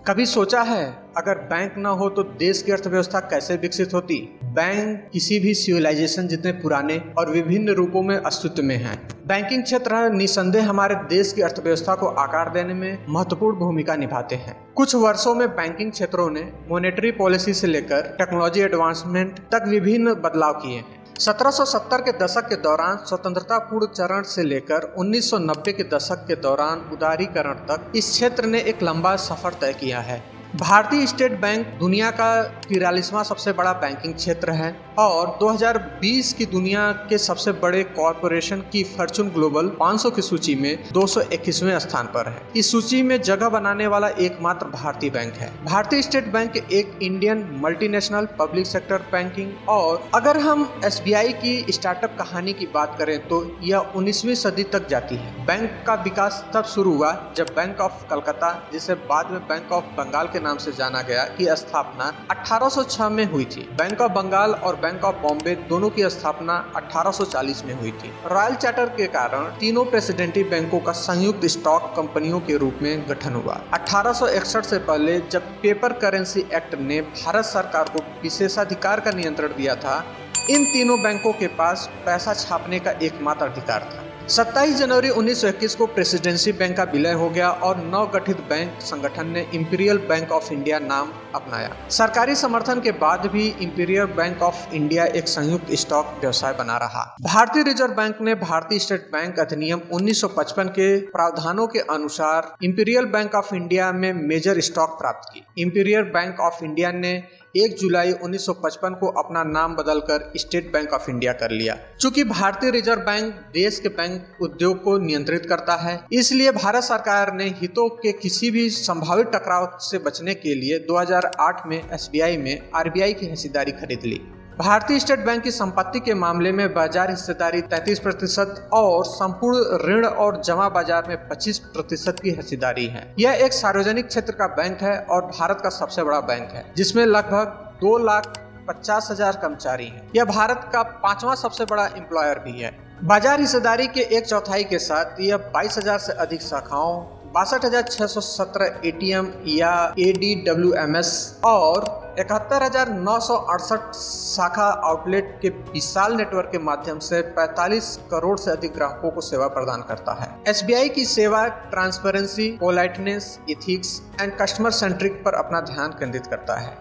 कभी सोचा है अगर बैंक न हो तो देश की अर्थव्यवस्था कैसे विकसित होती? बैंक किसी भी सिविलाइजेशन जितने पुराने और विभिन्न रूपों में अस्तित्व में हैं। बैंकिंग क्षेत्र निसंदेह हमारे देश की अर्थव्यवस्था को आकार देने में महत्वपूर्ण भूमिका निभाते हैं। कुछ वर्षों में बैंकिंग क्षेत्रों ने मॉनेटरी पॉलिसी से लेकर टेक्नोलॉजी एडवांसमेंट तक विभिन्न बदलाव किए हैं। 1770 के दशक के दौरान स्वतंत्रता पूर्व चरण से लेकर 1990 के दशक के दौरान उदारीकरण तक इस क्षेत्र ने एक लंबा सफर तय किया है। भारतीय स्टेट बैंक दुनिया का 43वां सबसे बड़ा बैंकिंग क्षेत्र है और 2020 की दुनिया के सबसे बड़े कॉरपोरेशन की फॉर्च्यून ग्लोबल 500 की सूची में 221वें स्थान पर है। इस सूची में जगह बनाने वाला एकमात्र भारतीय बैंक है। भारतीय स्टेट बैंक एक Indian multinational public sector banking, और अगर हम SBI की स्टार्टअप कहानी की बात करें तो यह 19वीं सदी तक जाती है। बैंक का विकास तब शुरू हुआ जब बैंक ऑफ कलकत्ता, जिसे बाद में बैंक ऑफ बंगाल के नाम से जाना गया, की स्थापना 1806 में हुई थी। बैंक ऑफ बंगाल और बैंक ऑफ बॉम्बे दोनों की स्थापना 1840 में हुई थी। रॉयल चार्टर के कारण तीनों प्रेसिडेंटी बैंकों का संयुक्त स्टॉक कंपनियों के रूप में गठन हुआ। 1861 से पहले जब पेपर करेंसी एक्ट ने भारत सरकार को विशेषाधिकार का नियंत्रण दिया था, इन तीनों बैंकों के पास पैसा छापने का एकमात्र अधिकार था। 27 जनवरी 1921 को प्रेसिडेंसी बैंक का विलय हो गया और नवगठित बैंक संगठन ने इंपीरियल बैंक ऑफ इंडिया नाम अपनाया। सरकारी समर्थन के बाद भी इंपीरियल बैंक ऑफ इंडिया एक संयुक्त स्टॉक व्यवसाय बना रहा। भारतीय रिजर्व बैंक ने भारतीय स्टेट बैंक अधिनियम 1955 के प्रावधानों के अनुसार इंपीरियल बैंक ऑफ इंडिया में मेजर स्टॉक प्राप्त की। इंपीरियल बैंक ऑफ इंडिया ने 1 जुलाई 1955 को अपना नाम बदलकर स्टेट बैंक ऑफ इंडिया कर लिया। चूंकि भारतीय रिजर्व बैंक देश के बैंक उद्योग को नियंत्रित करता है, इसलिए भारत सरकार ने हितों के किसी भी संभावित टकराव से बचने के लिए 2008 में SBI में RBI की हिस्सेदारी खरीद ली। भारतीय स्टेट बैंक की संपत्ति के मामले में बाजार हिस्सेदारी 33% और संपूर्ण ऋण और जमा बाजार में 25% की हिस्सेदारी है। यह एक सार्वजनिक क्षेत्र का बैंक है और भारत का सबसे बड़ा बैंक है, जिसमें लगभग 2,50,000 कर्मचारी हैं। यह भारत का 5वां सबसे बड़ा एम्प्लॉयर भी है। बाजार हिस्सेदारी के 1/4 के साथ यह 22,000 से अधिक शाखाओं, 62,617 ATM या ADWMS और 71,968 शाखा आउटलेट के विशाल नेटवर्क के माध्यम से 45 करोड़ से अधिक ग्राहकों को सेवा प्रदान करता है। SBI की सेवा transparency, politeness, ethics and customer centric पर अपना ध्यान केंद्रित करता है।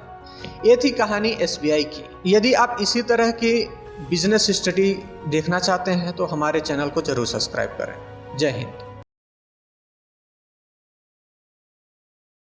ये थी कहानी SBI की। यदि आप इसी तरह की बिजनेस स्टडी देखना चाहते हैं तो हमारे चैनल को जरूर सब्सक्राइब करें। जय हिंद।